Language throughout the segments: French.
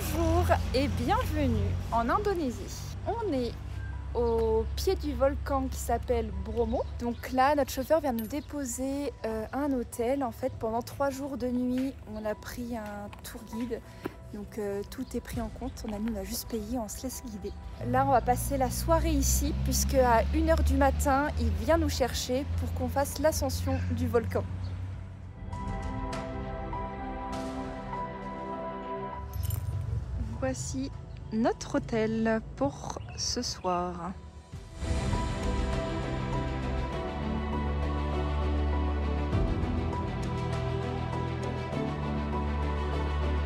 Bonjour et bienvenue en Indonésie. On est au pied du volcan qui s'appelle Bromo. Donc là, notre chauffeur vient nous déposer à un hôtel. En fait, pendant 3 jours de nuit, on a pris un tour guide. Donc tout est pris en compte. On a juste payé, on se laisse guider. Là, on va passer la soirée ici puisque à 1h du matin, il vient nous chercher pour qu'on fasse l'ascension du volcan. Voici notre hôtel pour ce soir.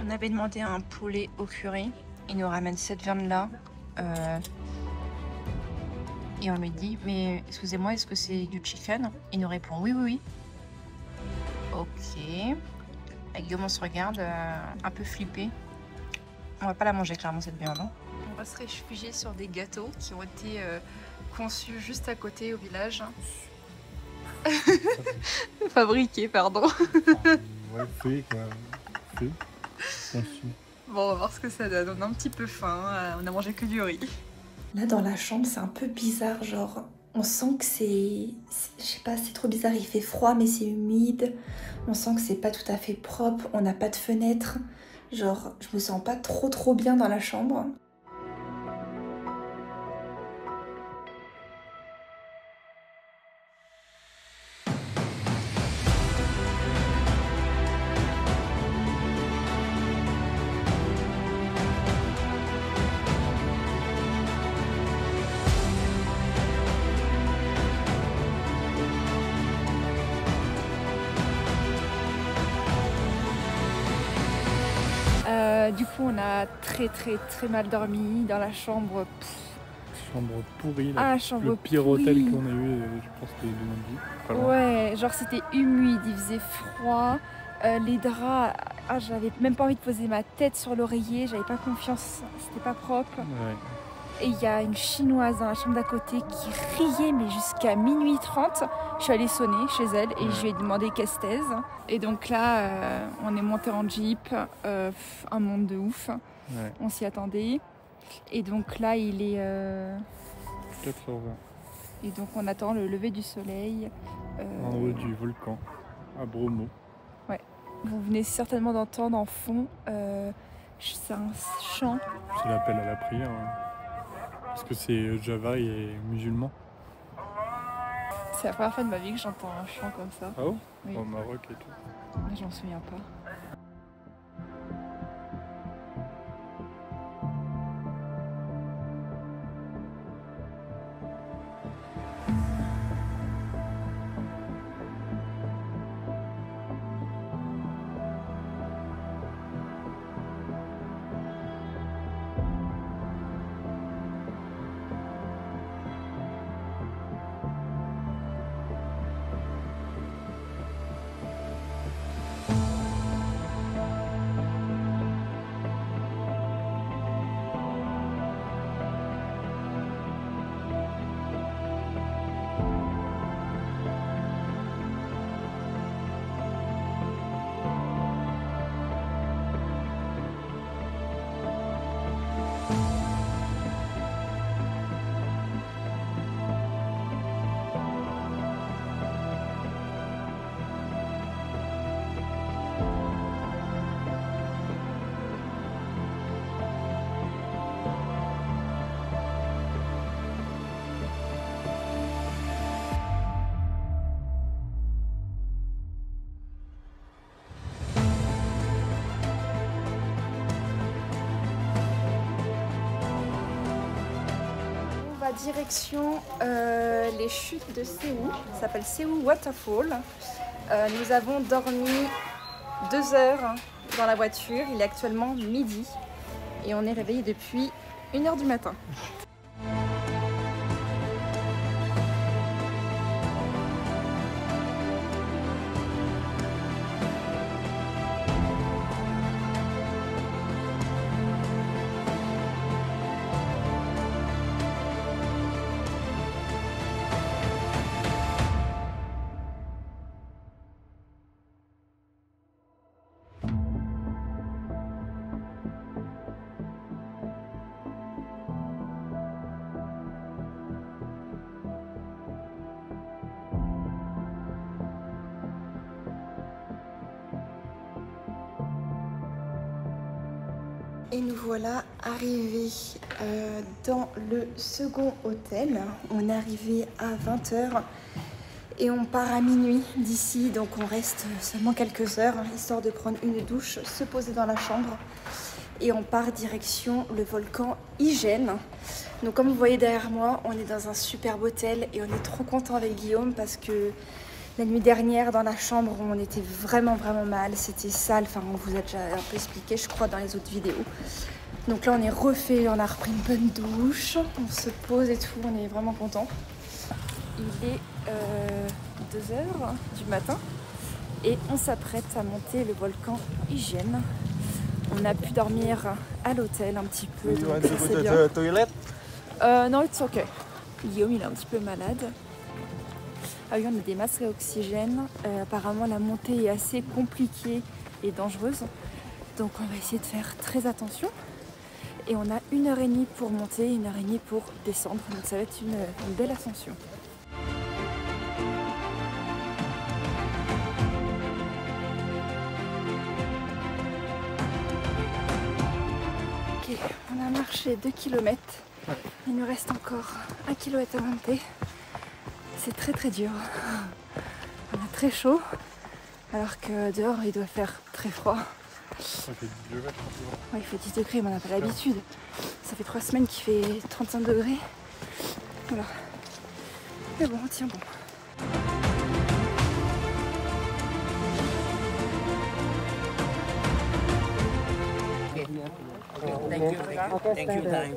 On avait demandé un poulet au curry. Il nous ramène cette viande-là. Et on lui dit, mais excusez-moi, est-ce que c'est du chicken? Il nous répond, oui, oui, oui. Ok. Et Guillaume, on se regarde, un peu flippé. On va pas la manger clairement cette viande. Hein. On va se réfugier sur des gâteaux qui ont été conçus juste à côté au village. Fabriqués, pardon. Ouais, fait quoi. Fait. Conçu. Bon, on va voir ce que ça donne. On a un petit peu faim, on a mangé que du riz. Là, dans la chambre, c'est un peu bizarre, genre... On sent que c'est... Je sais pas, c'est trop bizarre, il fait froid, mais c'est humide. On sent que c'est pas tout à fait propre, on n'a pas de fenêtre. Genre, je me sens pas trop bien dans la chambre. Du coup, on a très mal dormi dans la chambre. Chambre pourrie, là. Chambre le pire pourrie. hôtel qu'on a eu, je pense, de notre vie. Ouais, genre c'était humide, il faisait froid. Les draps, j'avais même pas envie de poser ma tête sur l'oreiller, j'avais pas confiance, c'était pas propre. Ouais. Et il y a une chinoise dans la chambre d'à côté qui riait, mais jusqu'à minuit 30. Je suis allée sonner chez elle et je lui ai demandé qu'est-ce que c'est. Et donc là, on est monté en jeep, un monde de ouf. Ouais. On s'y attendait. Et donc là, il est 4h20. Et donc on attend le lever du soleil. En haut du volcan, à Bromo. Ouais. Vous venez certainement d'entendre en fond, c'est un chant. C'est l'appel à la prière. Hein. Parce que c'est Java et musulman. C'est la première fois de ma vie que j'entends un chant comme ça. Ah oh Oui. Au Maroc et tout. Mais je m'en souviens pas. Direction les chutes de Sewu, ça s'appelle Sewu Waterfall. Nous avons dormi 2 heures dans la voiture, il est actuellement midi et on est réveillé depuis 1h du matin. Et nous voilà arrivés dans le second hôtel. On est arrivé à 20 h et on part à minuit d'ici. Donc on reste seulement quelques heures, histoire de prendre une douche, se poser dans la chambre. Et on part direction le volcan Igène. Donc comme vous voyez derrière moi, on est dans un superbe hôtel et on est trop content avec Guillaume parce que la nuit dernière, dans la chambre, on était vraiment mal. C'était sale, enfin on vous a déjà un peu expliqué, je crois, dans les autres vidéos. Donc là, on est refait, on a repris une bonne douche, on se pose et tout, on est vraiment content. Il est 2 h du matin et on s'apprête à monter le volcan Igène. On a pu dormir à l'hôtel un petit peu, donc ça c'est bien. Non, it's okay. Guillaume, il est un petit peu malade. Ah oui, on a des masques à oxygène. Apparemment, la montée est assez compliquée et dangereuse. Donc, on va essayer de faire très attention. Et on a 1h30 pour monter, 1h30 pour descendre. Donc, ça va être une belle ascension. Ok, on a marché 2 km. Il nous reste encore 1 km à monter. C'est très dur. On a très chaud, alors que dehors il doit faire très froid. Ça fait 10 degrés. Ouais, il fait 10 degrés, mais on n'a pas l'habitude. Ça fait 3 semaines qu'il fait 35 degrés. Voilà. Mais bon, on tient bon. Thank you.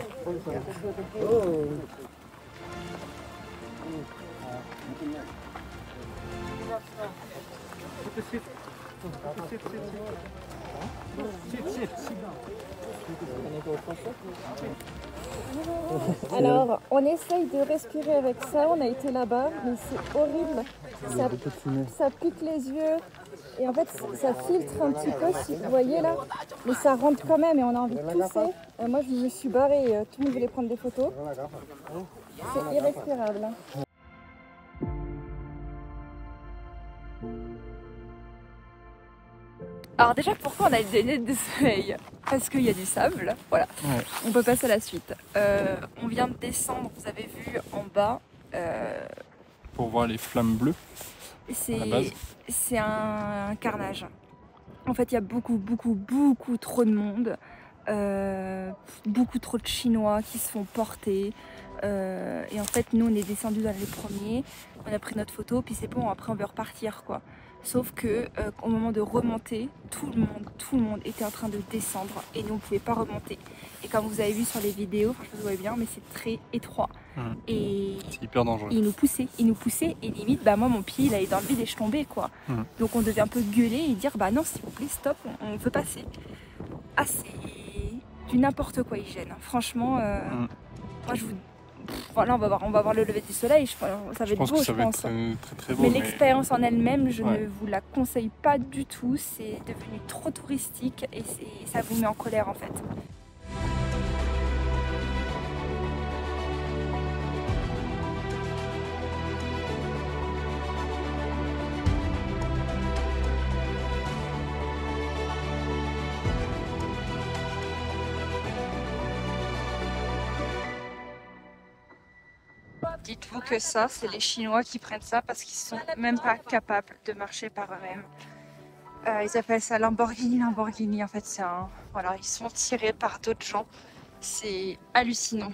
Alors, on essaye de respirer avec ça. On a été là-bas, mais c'est horrible. Ça pique les yeux. Et en fait, ça filtre un petit peu, si vous voyez là. Mais ça rentre quand même et on a envie de tousser. Moi, je me suis barrée. Tout le monde voulait prendre des photos. C'est irrespirable. Alors déjà, pourquoi on a des lunettes de soleil? Parce qu'il y a du sable, voilà. Ouais. On peut passer à la suite. On vient de descendre, vous avez vu en bas. Pour voir les flammes bleues. C'est un carnage. En fait, il y a beaucoup trop de monde. Beaucoup trop de Chinois qui se font porter. Et en fait, nous, on est descendus dans les premiers. On a pris notre photo, puis c'est bon, après on veut repartir, quoi. Sauf que au moment de remonter, tout le monde était en train de descendre et nous on pouvait pas remonter. Et comme vous avez vu sur les vidéos, je vous vois bien, mais c'est très étroit. Et c'est hyper dangereux. Il nous poussait et limite, bah moi mon pied il allait dans le vide et je tombais, quoi. Donc on devait un peu gueuler et dire bah non s'il vous plaît stop, on veut passer. Ah c'est du n'importe quoi Igène. Franchement, moi je vous voilà, on va voir le lever du soleil, ça va être beau, je pense. Très beau, mais l'expérience en elle-même, je ne vous la conseille pas du tout. C'est devenu trop touristique et ça vous met en colère en fait. Dites-vous que ça, c'est les Chinois qui prennent ça parce qu'ils sont même pas capables de marcher par eux-mêmes. Ils appellent ça Lamborghini. En fait, voilà, ils sont tirés par d'autres gens. C'est hallucinant.